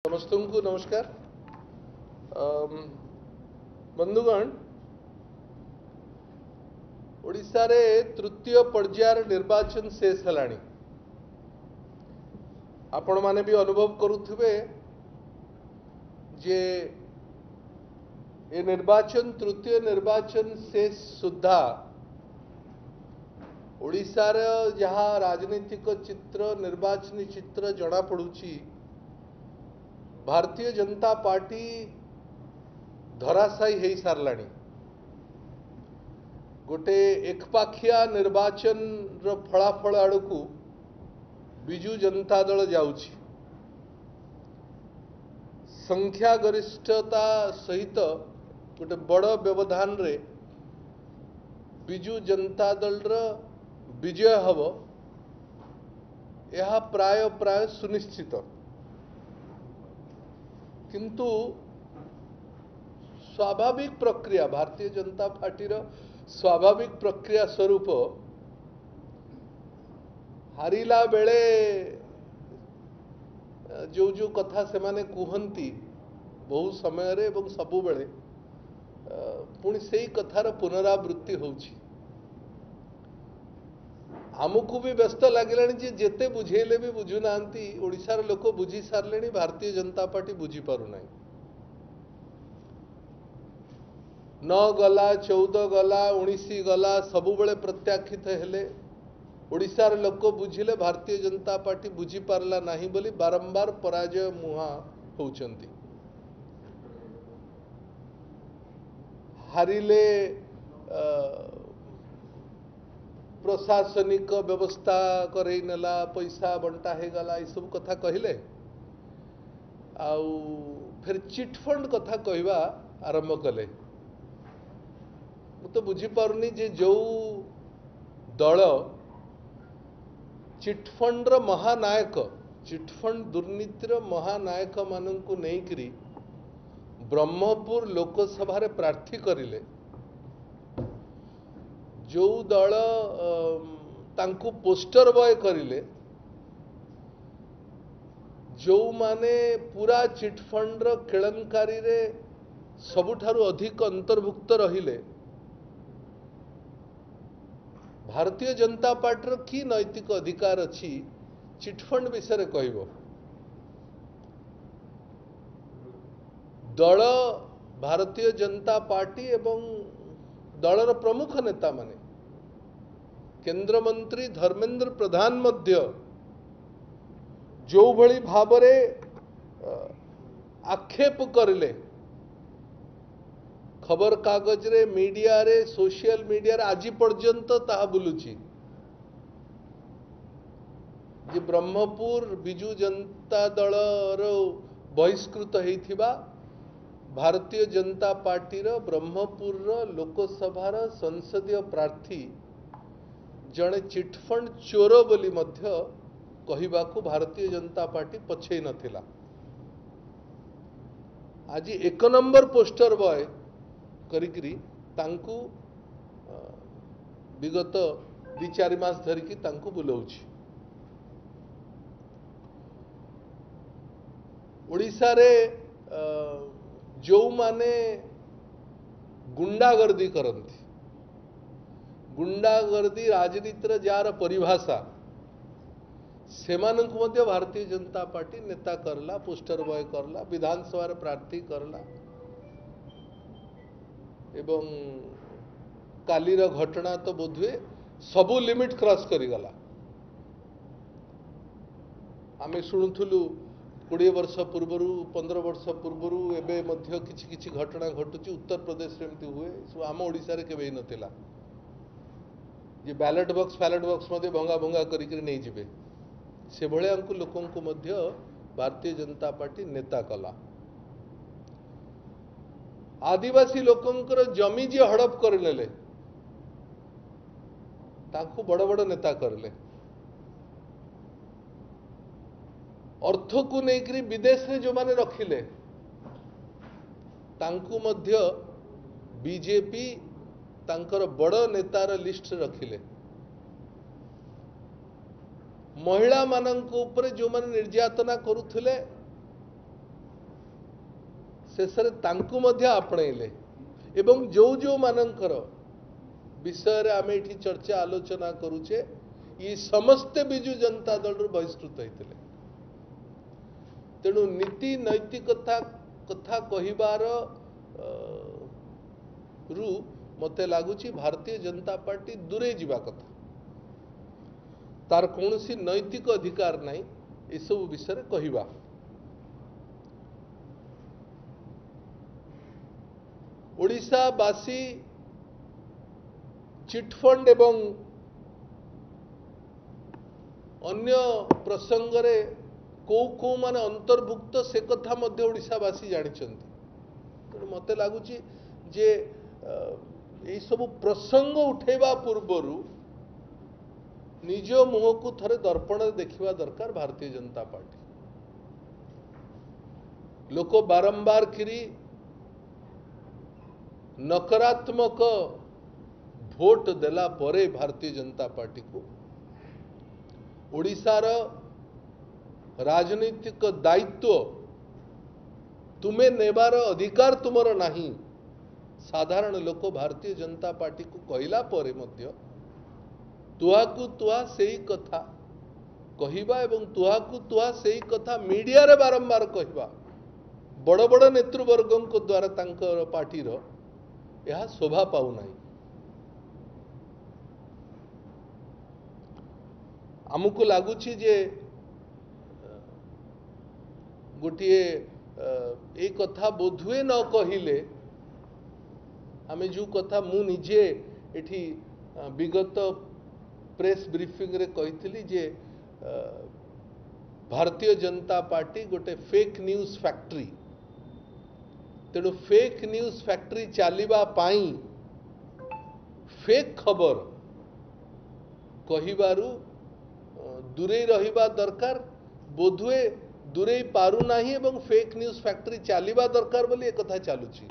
समस्त को नमस्कार। बंधुगण, ओडिशा रे तृतीय पर्यायर निर्वाचन शेष हेलाणी। आपण माने भी अनुभव करुथिबे जे ए निर्वाचन तृतीय निर्वाचन शेष सुद्धा ओडिशा रे जहाँ राजनीतिक चित्र निर्वाचन चित्र जना पड़ुची भारतीय जनता पार्टी धराशायी हो सारलाणी। गोटे एकपाखिया निर्वाचन रो फलाफल आड़कू बिजू जनता दल जाउची। संख्या गरिष्ठता सहित गोटे बड़ व्यवधान रे बिजू जनता दल रो विजय हब यह प्राय प्राय सुनिश्चित। किंतु स्वाभाविक प्रक्रिया भारतीय जनता पार्टी स्वाभाविक प्रक्रिया स्वरूप हारिला बेले जो जो कथा से माने कुहंती बहु समय रे एवं सबु बेले पुणी से कथार पुनरावृत्ति होउची। आमको भी व्यस्त लगे जेते बुझेले भी बुझु नांती ओडिशार लोक बुझी सारे भारतीय जनता पार्टी बुझी पारु नाही। 9 गला 14 गला 19 गला सबु बेले प्रत्याखित हेले ओडिशार लोक बुझिले भारतीय जनता पार्टी बुझी पारला नाही बोली बारंबार पराजय मुहा होउचंती। हारिले प्रशासनिक व्यवस्था करई नेला पैसा बंटा हे गला ये सब कथा कहले आउ फिर चिटफंड कथा कहवा आरंभ कले। तो बुझी पारुनी जे जो दल चिटफंड रो महानायक चिटफंड दुर्नीतिर महानायक माननकु नेकरी ब्रह्मपुर लोकसभा रे प्रार्थी करिले, जो दल तांकु पोस्टर बॉय करिले, जो माने पूरा चिटफंड रो केळंकारी रे सबुठारु अधिक अंतर्भुक्त रहिले भारतीय जनता पार्टी की नैतिक अधिकार अच्छी चिटफंड विषय कहबो। दल भारतीय जनता पार्टी एवं दलर प्रमुख नेता माने केंद्र मंत्री धर्मेंद्र प्रधान मध्य जो भली भावरे आक्षेप करले खबर कागज रे मीडिया रे सोशल मीडिया रे आज पर्यंत ताहा बुलुची जे ब्रह्मपुर बिजू जनता दल रो बहिष्कृत हेथिबा भारतीय जनता पार्टी रो ब्रह्मपुर रो लोकसभा रो संसदीय प्रार्थी जड़े चिटफंड चोर बोली मध्य कहिबाकू भारतीय जनता पार्टी पछे नथिला। आज 1 नंबर पोस्टर बॉय करिकरी तांकू विगत 2-4 मास धरिकी तांकू बुलाउची। ओडिशा रे जो माने गुंडागर्दी करती गुंडागर्दी राजनीतिर जार परिभाषा सेमानंकु मध्य भारतीय जनता पार्टी नेता करला, पोस्टर बॉय करला, विधानसभा प्रार्थी करला एवं कालीर घटना तो बोधुए सबू लिमिट क्रॉस करिगला। आमे शुणुथुलु 20 वर्ष पूर्वर 15 वर्ष पूर्वर एबे मध्य किछि किछि घटना घटुची उत्तर प्रदेश रे एमती हुए सो आम ओडिसा रे केबे नथिला जे बैलेट बॉक्स मध्य भंगा भंगा करिकरी नहीं जिबे से भले हमको लोकों को मध्य भारतीय जनता पार्टी नेता कला। आदिवासी लोकंकर जमी जे हड़प करले ताकू बड़ बड़ नेता करले, अर्थ को लेकर विदेश में जो माने रखिले तांकू मध्य बीजेपी तांकर बड़ नेतार लिस्ट रखिले। महिला मानक ऊपर जो माने निर्यातना करुथिले शेष आपणइले एवं जो मानकर विषय रे आमे एठी चर्चा आलोचना करूचे ये समस्ते बिजु जनता दल रु बहिष्कृत होते तेणु नीति नैतिकता कथा कहिबार रु मते लागुची भारतीय जनता पार्टी दूरे जीवा कथा तार कौनसी नैतिक अधिकार नहीं ये सब विषय कहिबा ओडिशावासी चिटफंड एवं अन्य प्रसंग रे को माने अंतर्भुक्त से कथा मध्य ओडिशावासी जानिछंती तेणु मते लागुची जे ये सब प्रसंग उठेबा पूर्वरु निज मुह को थरे दर्पण देखिबा दरकार भारतीय जनता पार्टी लोक बारंबार किरी नकारात्मक भोट देला परे भारतीय जनता पार्टी को ओडिशार राजनीतिक दायित्व तुम्हें नेबार अधिकार तुमर नहीं साधारण लोक भारतीय जनता पार्टी को कहला परे मध्य तुहाकु तुहा सेही कथा कहिबा एवं तुहाकु तुहा सेही कथा मीडिया रे बारंबार कहिबा बड़ बड़ नेतृवर्गों को द्वारा तांकर पार्टी रो यह शोभा पाउ नहीं आमको लगुच गोटे ये कथा बोधुए न कहले आमे जो कथा मु निजे एठी विगत प्रेस ब्रीफिंग रे कही जे भारतीय जनता पार्टी गोटे फेक न्यूज फैक्ट्री तेणु फेक न्यूज फैक्ट्री चलिबा पाई फेक खबर कहिबारु दूरे रहिबा दरकार बोधुए दूरे पारु नाही एवं फेक न्यूज फैक्ट्री चलिबा दरकार बोली एक कथा चालुची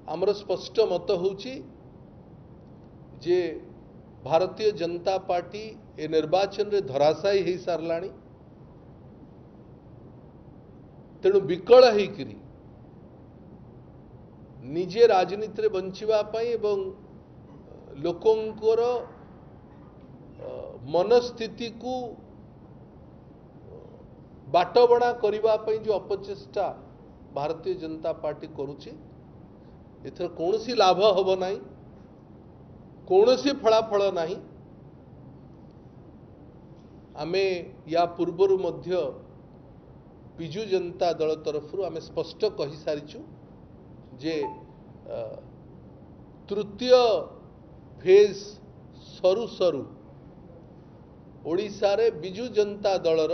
आमर स्पष्ट मत होची जे भारतीय जनता पार्टी ए निर्वाचन रे धराशायी हो सारलाणी तेणु विकल होकरी निजे राजनीति रे बंचिबा पई एवं लोकंकर मनस्थिति को बाटबणा करबा पई जो अपचेष्टा भारतीय जनता पार्टी करुची एथर कौनसी लाभ हब नाही कौनसी फलाफल नाही आमे या पूर्वरु मध्य बिजु जनता दल तरफ आमे स्पष्ट कही सारिछु जे तृतीय फेज सरु सरु ओडिशा रे बिजु जनता दलर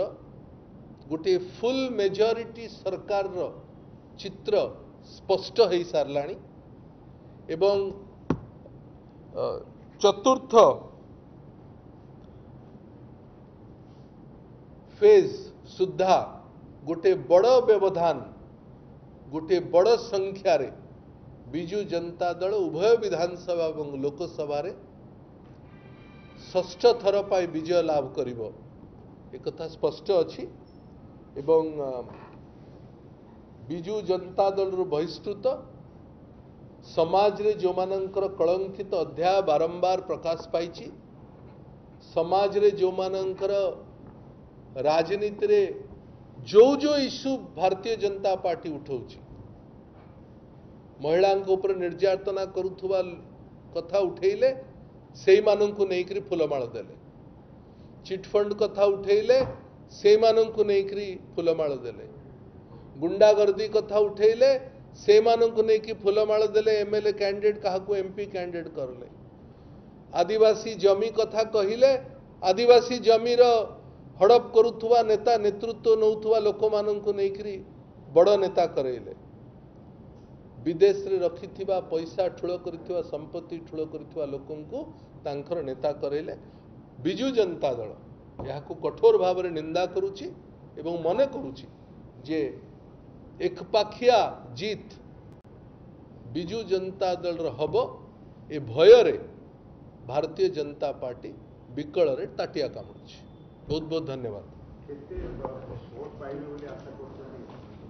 गोटे फुल मेजॉरिटी सरकार रो चित्र स्पष्ट हो सारलाणी एवं चतुर्थ फेज सुधा गोटे बड़ व्यवधान गोटे बड़ संख्या रे बिजु जनता दल उभय विधानसभा और लोकसभा रे षष्ठ थर पाई विजय लाभ करिवो एक कथा स्पष्ट अछि एवं बिजु जनता दल रु बहिष्कृत समाज रे जो मानकर कलंकित अध्याय बारंबार प्रकाश पाइछि समाज रे जो मानकर राजनीति रे जो इश्यू भारतीय जनता पार्टी उठाउछि महिला ऊपर निर्यातना करुवा कथा उठेले से मानू नहीं फुलमाल देले चिटफंड कथा उठेले से मानू नहीं फुलमाल देले गुंडागर्दी कथा उठेले से मानू नहीं फुलमाल देले एमएलए कैंडिडेट क्या एमपी कैंडिडेट करले आदिवासी जमी कथा कहले आदिवासी जमीर हड़प करुवा नेता नेतृत्व नौथुवा लोक मानू नहीं बड़ नेता करेले विदेश रे रखिथिबा पैसा ठुल करिथिबा संपत्ति ठुल करिथिबा लोकंकु तांकर नेता करेले बिजु जनता दल याकु कठोर भाव में निंदा करुछि एवं मने करुछि जे एकपाखिया जीत बिजु जनता दल र हबो ए भय रे भारतीय जनता पार्टी विकल रे ताटिया कामुछि। बहुत बहुत धन्यवाद। କେତେ ଭୋଟ ପାଇବେ ବୋଲି ଆଶା କରୁଛନ୍ତି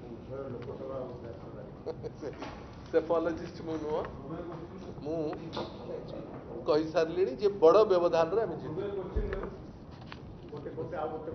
ଉଭୟ ଲୋକସଭା ଆଉ ବିଧାନସଭାରେ? ସେଫୋଲୋଜିଷ୍ଟ ମୁଁ ନୁହଁ, ମୁଁ କହିସାରିଲିଣି ଯେ ବଡ଼ ବ୍ୟବଧାନରେ ଆମେ ଜିତିବୁ। ଗୋଟେ ଆଉ ଗୋଟେ